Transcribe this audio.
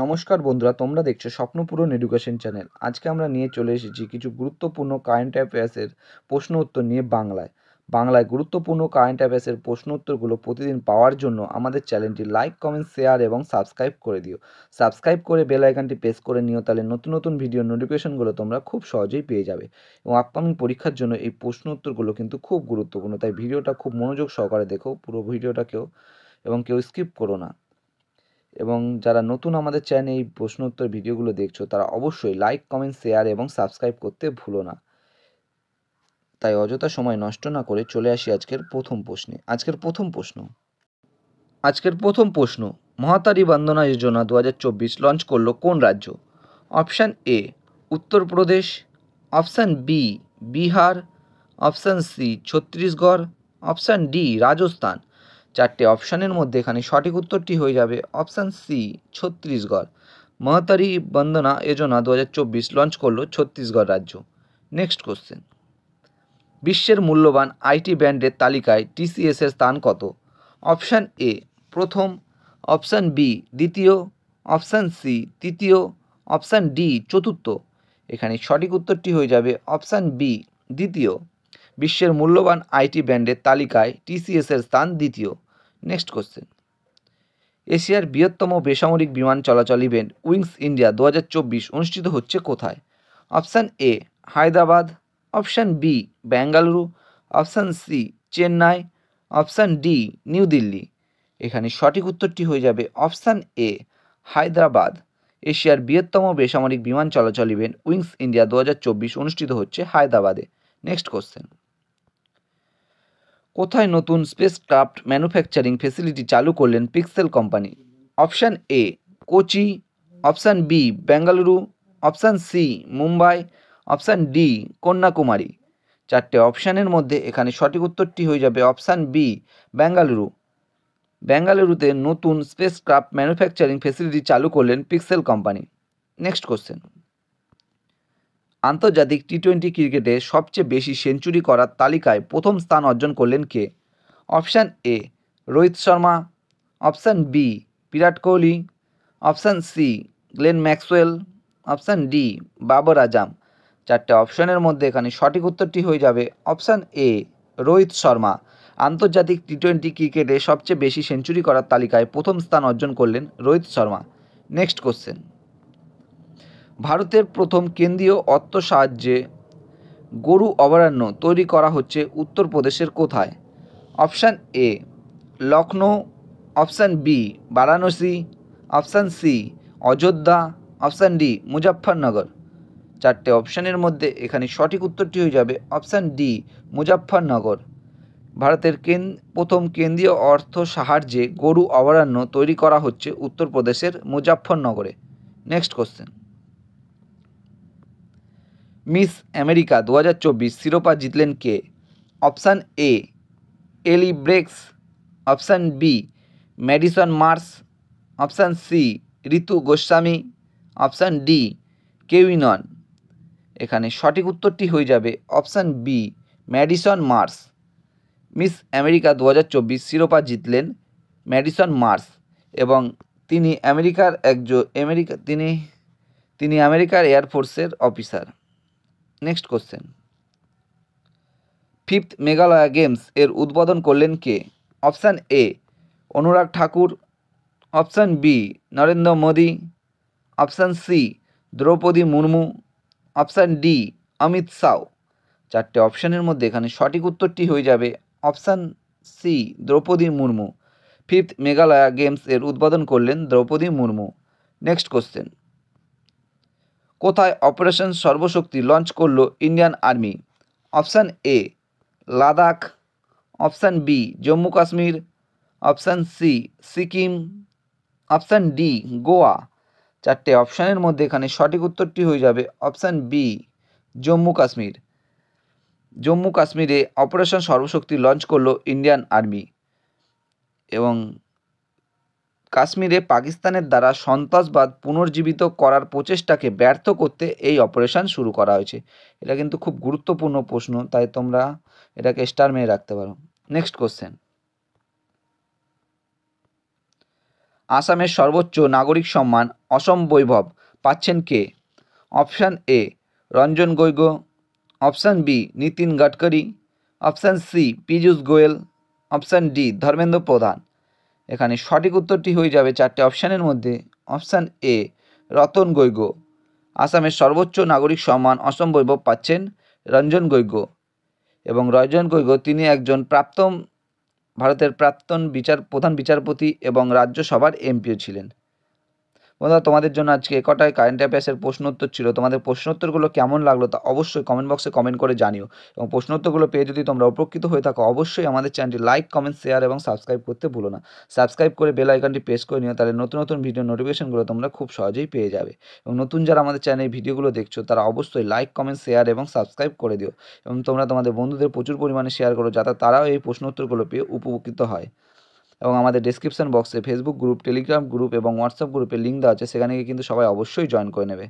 নমস্কার বন্ধুরা, তোমরা দেখছো স্বপ্নপূরণ এডুকেশন চ্যানেল। আজকে আমরা নিয়ে চলে এসেছি কিছু গুরুত্বপূর্ণ কারেন্ট অ্যাফেয়ার্সের প্রশ্ন উত্তর নিয়ে বাংলায় গুরুত্বপূর্ণ কারেন্ট অ্যাফেয়ার্সের প্রশ্ন উত্তরগুলো প্রতিদিন পাওয়ার জন্য আমাদের চ্যানেলটি লাইক, কমেন্ট, শেয়ার এবং সাবস্ক্রাইব করে দিও। সাবস্ক্রাইব করে বেল আইকনটি প্রেস করে নিও, তাহলে নতুন নতুন ভিডিও নোটিফিকেশনগুলো তোমরা খুব সহজেই পেয়ে যাবে। এবং আপকামিং পরীক্ষার জন্য এই প্রশ্ন উত্তরগুলো কিন্তু খুব গুরুত্বপূর্ণ, তাই ভিডিওটা খুব মনোযোগ সহকারে দেখো পুরো ভিডিওটাকেও, এবং কেউ স্কিপ করো না। এবং যারা নতুন আমাদের চ্যানেলে এই প্রশ্ন উত্তর ভিডিওগুলো দেখছো, তারা অবশ্যই লাইক, কমেন্ট, শেয়ার এবং সাবস্ক্রাইব করতে ভুলো না। তাই অযথা সময় নষ্ট না করে চলে আসি আজকের প্রথম প্রশ্নে। আজকের প্রথম প্রশ্ন, মহাতারি বন্দনা যোজনা 2024 লঞ্চ করলো কোন রাজ্য? Option A Uttar Pradesh, option B Bihar, option C Chhattisgarh, option D Rajasthan. চারটে অপশানের মধ্যে এখানে সঠিক উত্তরটি হয়ে যাবে option C Chhattisgarh. Mahtari Vandana Yojana 2024 launch করলো ছত্তিশগড় রাজ্য। নেক্সট কোশ্চেন, বিশ্বের মূল্যবান আইটি ব্র্যান্ডের তালিকায় টিসিএসের স্থান কত? অপশান এ প্রথম, অপশান বি দ্বিতীয়, অপশান সি তৃতীয়, অপশান ডি চতুর্থ। এখানে সঠিক উত্তরটি হয়ে যাবে অপশান বি দ্বিতীয়। বিশ্বের মূল্যবান আইটি ব্র্যান্ডের তালিকায় টিসিএসের স্থান দ্বিতীয়। নেক্সট কোশ্চেন, এশিয়ার বৃহত্তম বেসামরিক বিমান চলাচল ইভেন্ট উইংস ইন্ডিয়া 2024 অনুষ্ঠিত হচ্ছে কোথায়? Option A Hyderabad, option B Bengaluru, option C Chennai, option D New Delhi. এখানে সঠিক উত্তরটি হয়ে যাবে অপশান এ হায়দ্রাবাদ। এশিয়ার বৃহত্তম বেসামরিক বিমান চলাচল ইভেন্ট উইংস ইন্ডিয়া 2024 অনুষ্ঠিত হচ্ছে হায়দ্রাবাদে। নেক্সট কোশ্চেন, কোথায় নতুন স্পেসক্রাফট ম্যানুফ্যাকচারিং ফেসিলিটি চালু করলেন Pixel company? Option A Kochi, option B Bengaluru, option C Mumbai, option D Kanyakumari. চারটে অপশানের মধ্যে এখানে সঠিক উত্তরটি হয়ে যাবে অপশান বি বেঙ্গালুরু। বেঙ্গালুরুতে নতুন স্পেসক্রাফট ম্যানুফ্যাকচারিং ফেসিলিটি চালু করলেন পিক্সেল কোম্পানি। নেক্সট কোশ্চেন, আন্তর্জাতিক টি-20 ক্রিকেটে সবচেয়ে বেশি সেঞ্চুরি করার তালিকায় প্রথম স্থান অর্জন করলেন কে? Option A Rohit Sharma, option B Virat Kohli, option C Glenn Maxwell, option D Babar Azam. চারটে অপশানের মধ্যে এখানে সঠিক উত্তরটি হয়ে যাবে অপশান এ রোহিত শর্মা। আন্তর্জাতিক টি-20 ক্রিকেটে সবচেয়ে বেশি সেঞ্চুরি করার তালিকায় প্রথম স্থান অর্জন করলেন রোহিত শর্মা। নেক্সট কোশ্চেন, ভারতের প্রথম কেন্দ্রীয় অর্থ সাহায্যে গরু অভয়ারণ্য তৈরি করা হচ্ছে উত্তরপ্রদেশের কোথায়? Option A Lucknow, option B Varanasi, option C Ayodhya, option D Muzaffarnagar. চারটে অপশানের মধ্যে এখানে সঠিক উত্তরটি হয়ে যাবে অপশান ডি মুজফ্ফরনগর। ভারতের প্রথম কেন্দ্রীয় অর্থ সাহায্যে গরু অভয়ারণ্য তৈরি করা হচ্ছে উত্তরপ্রদেশের মুজফ্ফরনগরে। নেক্সট কোশ্চেন, মিস আমেরিকা 2024 শিরোপা জিতলেন কে? Option A Ellie Brecks, option B Madison Marsh, option C Ritu Goswami, option D কেউই নন। এখানে সঠিক উত্তরটি হয়ে যাবে option B Madison Marsh. Miss America 2024 শিরোপা জিতলেন ম্যাডিসন মার্স, এবং তিনি আমেরিকার এয়ারফোর্সের officer. Next question, fifth Meghalaya games এর উদ্বোধন করলেন কে? Option A Anurag Thakur, option B Narendra Modi, option C Draupadi Murmu, option D Amit Shah. চারটে অপশানের মধ্যে এখানে সঠিক উত্তরটি হয়ে যাবে option C Draupadi Murmu. Fifth Meghalaya games এর উদ্বোধন করলেন দ্রৌপদী মুর্মু। নেক্সট কোশ্চেন, কোথায় অপারেশন সর্বশক্তি লঞ্চ করল Indian army? Option A Ladakh, option B Jammu Kashmir, option C Sikkim, option D Goa. চারটে অপশানের মধ্যে এখানে সঠিক উত্তরটি হয়ে যাবে অপশান বি জম্মু কাশ্মীর। জম্মু কাশ্মীরে অপারেশন সর্বশক্তি লঞ্চ করল ইন্ডিয়ান আর্মি, এবং কাশ্মীরে পাকিস্তানের দ্বারা সন্ত্রাসবাদ পুনর্জীবিত করার প্রচেষ্টাকে ব্যর্থ করতে এই অপারেশন শুরু করা হয়েছে। এটা কিন্তু খুব গুরুত্বপূর্ণ প্রশ্ন, তাই তোমরা এটাকে স্টার মেরে রাখতে পারো। নেক্সট কোশ্চেন, আসামের সর্বোচ্চ নাগরিক সম্মান অসম বৈভব পাচ্ছেন কে? Option A Ranjan Gogoi, option B Nitin Gadkari, option C Piyush Goyal, option D Dharmendra Pradhan. এখানে সঠিক উত্তরটি হয়ে যাবে চারটে অপশানের মধ্যে অপশান এ রতন গগৈ। আসামের সর্বোচ্চ নাগরিক সম্মান অসম বৈভব পাচ্ছেন রঞ্জন গগৈ, এবং রঞ্জন গগৈ তিনি একজন ভারতের প্রাক্তন প্রধান বিচারপতি এবং রাজ্যসভার এমপিও ছিলেন। বন্ধুরা, তোমাদের জন্য আজকে কটায় কারেন্ট অ্যাফেয়ার্সের প্রশ্ন উত্তর ছিল। তোমাদের প্রশ্ন উত্তরগুলো কেমন লাগলো তা অবশ্যই কমেন্ট বক্সে কমেন্ট করে জানিও, এবং প্রশ্ন উত্তরগুলো পেয়ে যদি তোমরা উপকৃত হয়ে থাকো অবশ্যই আমাদের চ্যানেলটি লাইক, কমেন্ট, শেয়ার এবং সাবস্ক্রাইব করতে ভুলো না। সাবস্ক্রাইব করে বেল আইকনটি প্রেস করে নিও, তাহলে নতুন নতুন ভিডিও নোটিফিকেশনগুলো তোমরা খুব সহজেই পেয়ে যাবে। এবং নতুন যারা আমাদের চ্যানেলে ভিডিওগুলো দেখছো তারা অবশ্যই লাইক, কমেন্ট, শেয়ার এবং সাবস্ক্রাইব করে দিও, এবং তোমরা তোমাদের বন্ধুদের প্রচুর পরিমাণে শেয়ার করো যাতে তারাও এই প্রশ্ন উত্তরগুলো পেয়ে উপকৃত হয়। এবং আমাদের ডেসক্রিপশন বক্সে ফেসবুক গ্রুপ, টেলিগ্রাম গ্রুপ এবং হোয়াটসঅ্যাপ গ্রুপের লিঙ্ক দেওয়া আছে, সেখানে গিয়ে কিন্তু সবাই অবশ্যই জয়েন করে নেবে।